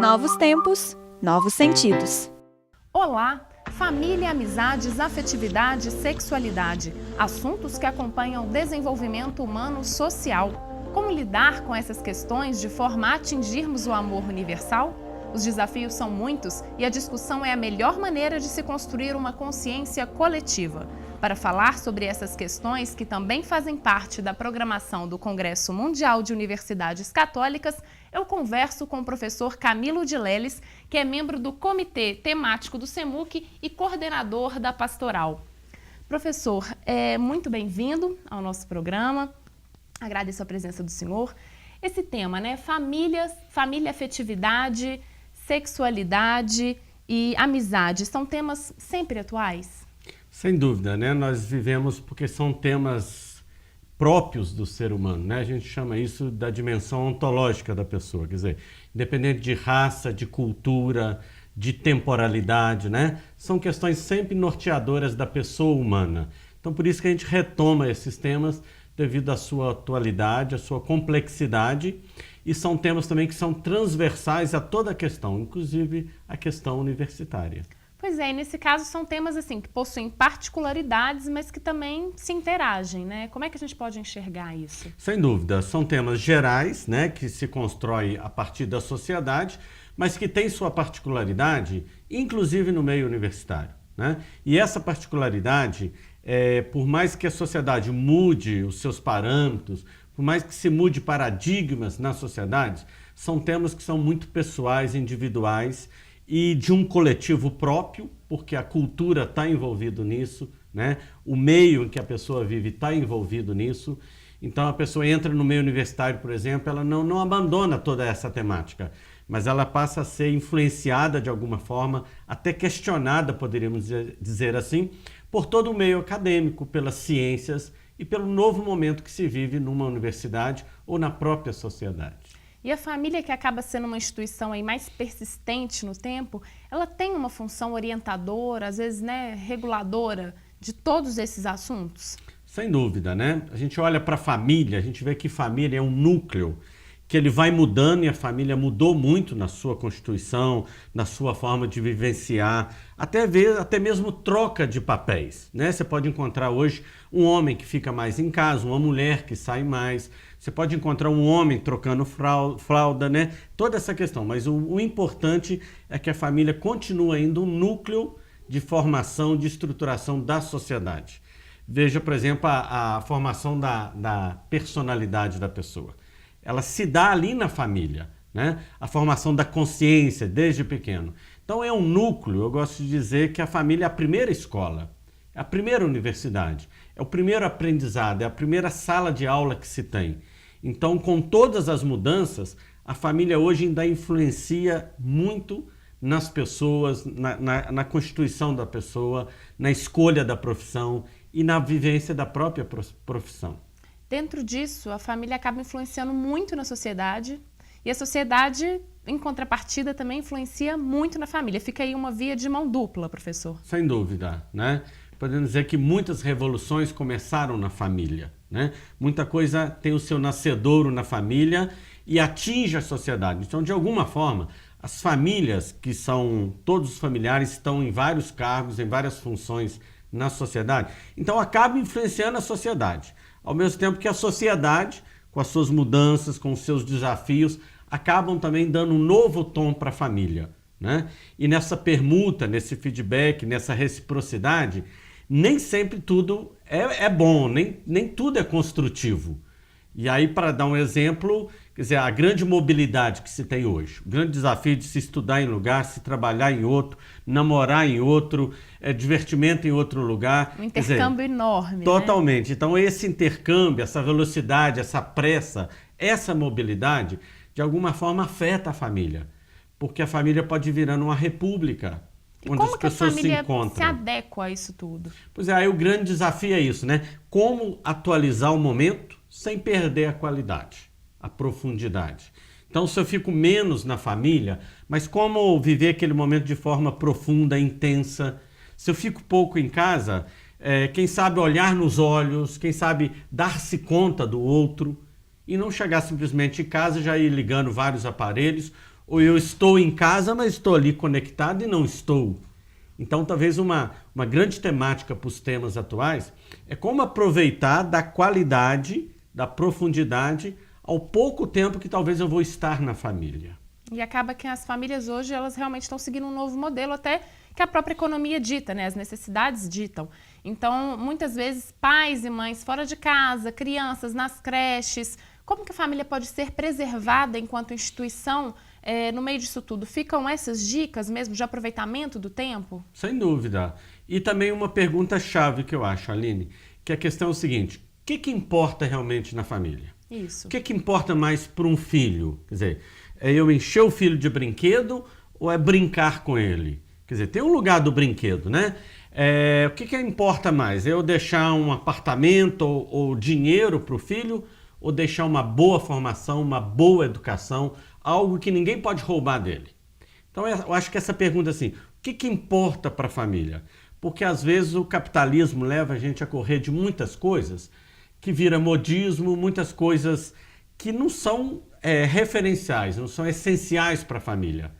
Novos tempos, novos sentidos. Olá! Família, amizades, afetividade, sexualidade. Assuntos que acompanham o desenvolvimento humano social. Como lidar com essas questões de forma a atingirmos o amor universal? Os desafios são muitos e a discussão é a melhor maneira de se construir uma consciência coletiva. Para falar sobre essas questões, que também fazem parte da programação do Congresso Mundial de Universidades Católicas, eu converso com o professor Camilo de Leles, que é membro do Comitê Temático do CEMUC e coordenador da Pastoral. Professor, muito bem-vindo ao nosso programa. Agradeço a presença do senhor. Esse tema, né? Família, afetividade, sexualidade e amizade, são temas sempre atuais? Sem dúvida, né? Nós vivemos porque são temas próprios do ser humano, né? A gente chama isso da dimensão ontológica da pessoa, quer dizer, independente de raça, de cultura, de temporalidade, né? São questões sempre norteadoras da pessoa humana. Então, por isso que a gente retoma esses temas devido à sua atualidade, à sua complexidade, e são temas também que são transversais a toda a questão, inclusive a questão universitária. Pois é, e nesse caso são temas assim que possuem particularidades, mas que também se interagem, né? Como é que a gente pode enxergar isso? Sem dúvida, são temas gerais, né, que se constroem a partir da sociedade, mas que têm sua particularidade, inclusive no meio universitário, né? E essa particularidade, por mais que a sociedade mude os seus parâmetros, por mais que se mude paradigmas na sociedade, são temas que são muito pessoais, individuais, e de um coletivo próprio, porque a cultura está envolvida nisso, né? O meio em que a pessoa vive está envolvido nisso. Então a pessoa entra no meio universitário, por exemplo, ela não abandona toda essa temática, mas ela passa a ser influenciada de alguma forma, até questionada, poderíamos dizer assim, por todo o meio acadêmico, pelas ciências e pelo novo momento que se vive numa universidade ou na própria sociedade. E a família, que acaba sendo uma instituição aí mais persistente no tempo, ela tem uma função orientadora, às vezes, né, reguladora de todos esses assuntos? Sem dúvida, né? A gente olha para a família, a gente vê que família é um núcleo que ele vai mudando, e a família mudou muito na sua constituição, na sua forma de vivenciar, até mesmo troca de papéis, né? Você pode encontrar hoje um homem que fica mais em casa, uma mulher que sai mais, você pode encontrar um homem trocando fralda, né? Toda essa questão, mas o importante é que a família continua ainda um núcleo de formação, de estruturação da sociedade. Veja, por exemplo, a formação da personalidade da pessoa. Ela se dá ali na família, né? A formação da consciência desde pequeno. Então é um núcleo, eu gosto de dizer que a família é a primeira escola, é a primeira universidade, é o primeiro aprendizado, é a primeira sala de aula que se tem. Então, com todas as mudanças, a família hoje ainda influencia muito nas pessoas, na constituição da pessoa, na escolha da profissão e na vivência da própria profissão. Dentro disso, a família acaba influenciando muito na sociedade e a sociedade, em contrapartida, também influencia muito na família. Fica aí uma via de mão dupla, professor. Sem dúvida, né? Podemos dizer que muitas revoluções começaram na família, né? Muita coisa tem o seu nascedouro na família e atinge a sociedade. Então, de alguma forma, as famílias, que são todos os familiares, estão em vários cargos, em várias funções na sociedade, então acaba influenciando a sociedade. Ao mesmo tempo que a sociedade, com as suas mudanças, com os seus desafios, acabam também dando um novo tom para a família, né? E nessa permuta, nesse feedback, nessa reciprocidade, nem sempre tudo é bom, nem tudo é construtivo. E aí, para dar um exemplo, quer dizer, a grande mobilidade que se tem hoje, o grande desafio de se estudar em lugar, se trabalhar em outro, namorar em outro, divertimento em outro lugar. Um intercâmbio enorme, totalmente. Né? Então, esse intercâmbio, essa velocidade, essa pressa, essa mobilidade, de alguma forma afeta a família. Porque a família pode virar uma república, onde as pessoas se encontram. Como que a família se adequa a isso tudo? Pois é, aí o grande desafio é isso, né? Como atualizar o momento sem perder a qualidade, a profundidade. Então, se eu fico menos na família, mas como viver aquele momento de forma profunda, intensa? Se eu fico pouco em casa, quem sabe olhar nos olhos, quem sabe dar-se conta do outro e não chegar simplesmente em casa e já ir ligando vários aparelhos ou eu estou em casa, mas estou ali conectado e não estou. Então, talvez uma grande temática para os temas atuais é como aproveitar da qualidade, da profundidade, ao pouco tempo que talvez eu vou estar na família. E acaba que as famílias hoje, elas realmente estão seguindo um novo modelo, até que a própria economia dita, né? As necessidades ditam. Então, muitas vezes, pais e mães fora de casa, crianças nas creches, como que a família pode ser preservada enquanto instituição no meio disso tudo? Ficam essas dicas mesmo de aproveitamento do tempo? Sem dúvida. E também uma pergunta-chave que eu acho, Aline, que a questão é o seguinte: o que importa realmente na família? Isso. O que importa mais para um filho? Quer dizer, é eu encher o filho de brinquedo ou é brincar com ele? Quer dizer, tem um lugar do brinquedo, né? O que importa mais? É eu deixar um apartamento ou dinheiro para o filho ou deixar uma boa formação, uma boa educação, algo que ninguém pode roubar dele? Então, eu acho que essa pergunta assim, o que importa para a família? Porque às vezes o capitalismo leva a gente a correr de muitas coisas que vira modismo, muitas coisas que não são referenciais, não são essenciais para a família.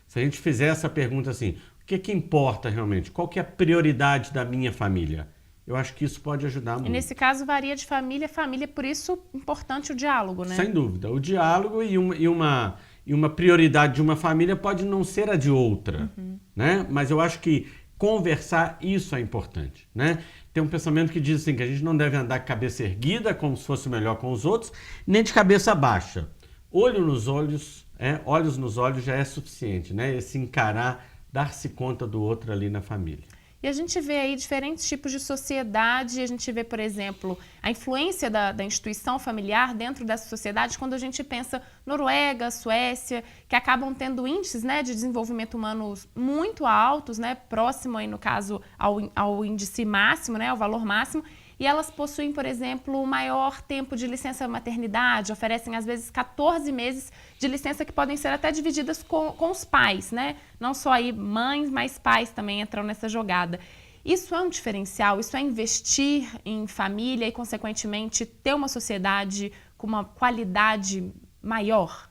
Se a gente fizer essa pergunta assim, o que importa realmente? Qual que é a prioridade da minha família? Eu acho que isso pode ajudar muito. E nesse caso varia de família a família, por isso importante o diálogo, né? Sem dúvida. O diálogo e uma prioridade de uma família pode não ser a de outra, né? Mas eu acho que conversar, isso é importante, né? Tem um pensamento que diz assim, que a gente não deve andar com a cabeça erguida, como se fosse melhor com os outros, nem de cabeça baixa. Olho nos olhos, olhos nos olhos já é suficiente, né? Esse encarar, dar-se conta do outro ali na família. E a gente vê aí diferentes tipos de sociedade, a gente vê, por exemplo, a influência da instituição familiar dentro dessa sociedade, quando a gente pensa Noruega, Suécia, que acabam tendo índices, né, de desenvolvimento humano muito altos, né, próximo aí, no caso, ao índice máximo, né, ao valor máximo, e elas possuem, por exemplo, o maior tempo de licença maternidade, oferecem às vezes 14 meses de licença que podem ser até divididas com os pais, né? Não só aí mães, mas pais também entram nessa jogada. Isso é um diferencial, isso é investir em família e, consequentemente, ter uma sociedade com uma qualidade maior?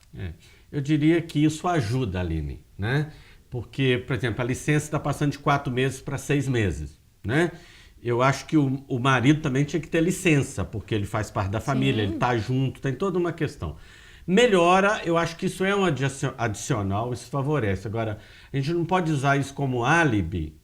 Eu diria que isso ajuda, Aline, né? Porque, por exemplo, a licença está passando de 4 meses para 6 meses, né? Eu acho que o marido também tinha que ter licença, porque ele faz parte da família, ele está junto, tem toda uma questão. Melhora, eu acho que isso é um adicional, isso favorece. Agora, a gente não pode usar isso como álibi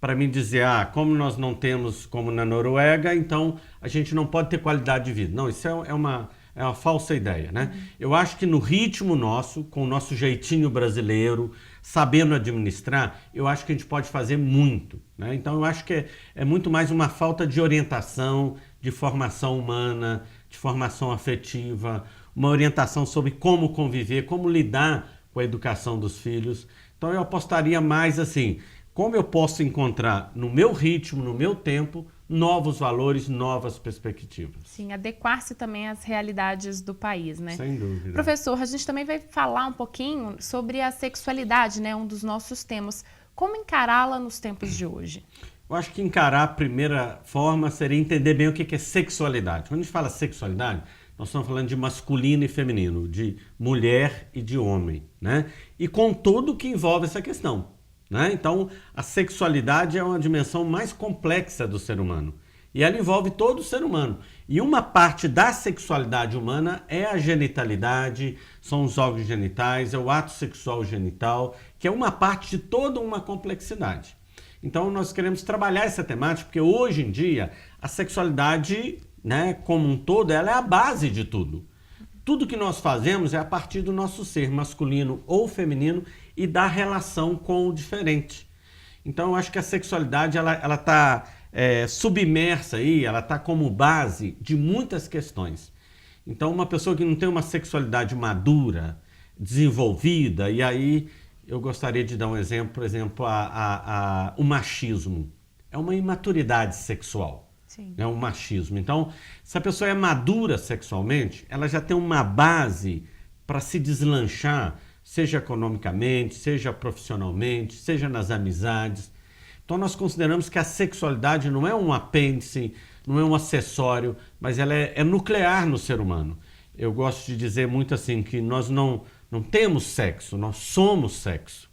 para mim dizer, como nós não temos como na Noruega, então a gente não pode ter qualidade de vida. Não, isso é uma falsa ideia, né? Eu acho que no ritmo nosso, com o nosso jeitinho brasileiro, sabendo administrar, eu acho que a gente pode fazer muito, né? Então eu acho que é muito mais uma falta de orientação, de formação humana, de formação afetiva, uma orientação sobre como conviver, como lidar com a educação dos filhos. Então eu apostaria mais assim, como eu posso encontrar no meu ritmo, no meu tempo, novos valores, novas perspectivas. Sim, adequar-se também às realidades do país, né? Sem dúvida. Professor, a gente também vai falar um pouquinho sobre a sexualidade, né? Um dos nossos temas. Como encará-la nos tempos de hoje? Eu acho que encarar a primeira forma seria entender bem o que é sexualidade. Quando a gente fala sexualidade, nós estamos falando de masculino e feminino, de mulher e de homem, né? E com tudo o que envolve essa questão, né? Então, a sexualidade é uma dimensão mais complexa do ser humano. E ela envolve todo o ser humano. E uma parte da sexualidade humana é a genitalidade, são os órgãos genitais, é o ato sexual genital, que é uma parte de toda uma complexidade. Então, nós queremos trabalhar essa temática, porque hoje em dia, a sexualidade, né, como um todo, ela é a base de tudo. Tudo que nós fazemos é a partir do nosso ser masculino ou feminino e da relação com o diferente. Então, eu acho que a sexualidade ela está submersa aí, ela está como base de muitas questões. Então, uma pessoa que não tem uma sexualidade madura, desenvolvida, e aí eu gostaria de dar um exemplo, por exemplo, o machismo. É uma imaturidade sexual. Sim. É um machismo. Então, se a pessoa é madura sexualmente, ela já tem uma base para se deslanchar, seja economicamente, seja profissionalmente, seja nas amizades. Então, nós consideramos que a sexualidade não é um apêndice, não é um acessório, mas ela é nuclear no ser humano. Eu gosto de dizer muito assim que nós não não temos sexo, nós somos sexo.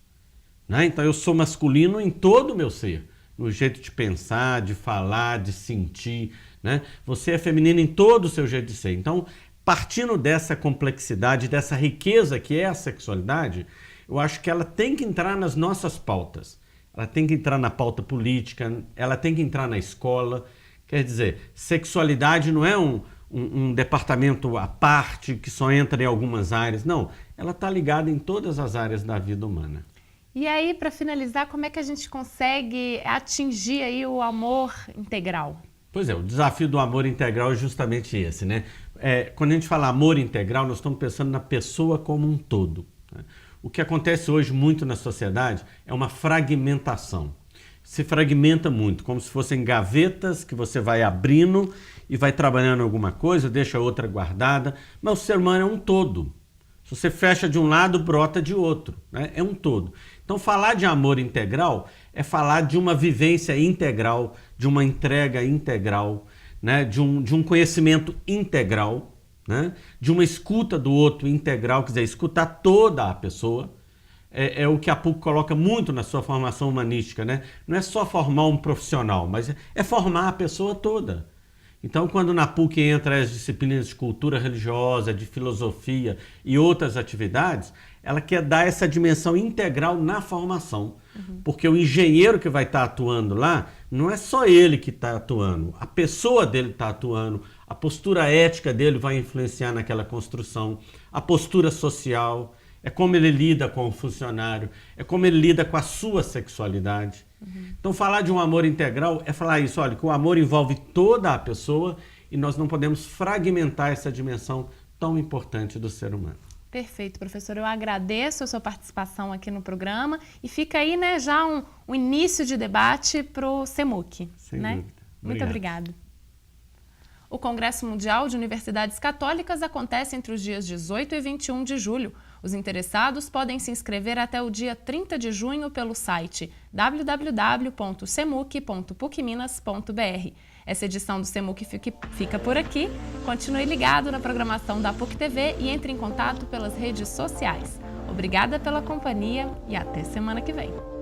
Né? Então eu sou masculino em todo o meu ser, no jeito de pensar, de falar, de sentir. Né? Você é feminino em todo o seu jeito de ser. Então, partindo dessa complexidade, dessa riqueza que é a sexualidade, eu acho que ela tem que entrar nas nossas pautas. Ela tem que entrar na pauta política, ela tem que entrar na escola. Quer dizer, sexualidade não é um departamento à parte que só entra em algumas áreas. Não, ela está ligada em todas as áreas da vida humana. E aí, para finalizar, como é que a gente consegue atingir aí o amor integral? Pois é, o desafio do amor integral é justamente esse, né? Quando a gente fala amor integral, nós estamos pensando na pessoa como um todo. Né? O que acontece hoje muito na sociedade é uma fragmentação. Se fragmenta muito, como se fossem gavetas que você vai abrindo e vai trabalhando alguma coisa, deixa outra guardada, mas o ser humano é um todo. Se você fecha de um lado, brota de outro, né? É um todo. Então, falar de amor integral é falar de uma vivência integral, de uma entrega integral, né? de um conhecimento integral, né? De uma escuta do outro integral, quer dizer, escutar toda a pessoa. É o que a PUC coloca muito na sua formação humanística, né? Não é só formar um profissional, mas é formar a pessoa toda. Então, quando na PUC entra as disciplinas de cultura religiosa, de filosofia e outras atividades, ela quer dar essa dimensão integral na formação. Porque o engenheiro que vai estar atuando lá, não é só ele que está atuando, a pessoa dele está atuando, a postura ética dele vai influenciar naquela construção, a postura social, é como ele lida com o funcionário, é como ele lida com a sua sexualidade. Então, falar de um amor integral é falar isso, olha, que o amor envolve toda a pessoa e nós não podemos fragmentar essa dimensão tão importante do ser humano. Perfeito, professor. Eu agradeço a sua participação aqui no programa e fica aí, né, já um início de debate para o CEMUC. Sem né? dúvida. Muito obrigada. O Congresso Mundial de Universidades Católicas acontece entre os dias 18 e 21 de julho. Os interessados podem se inscrever até o dia 30 de junho pelo site www.cemuc.pucminas.br. Essa edição do CEMUC fica por aqui. Continue ligado na programação da PUC TV e entre em contato pelas redes sociais. Obrigada pela companhia e até semana que vem.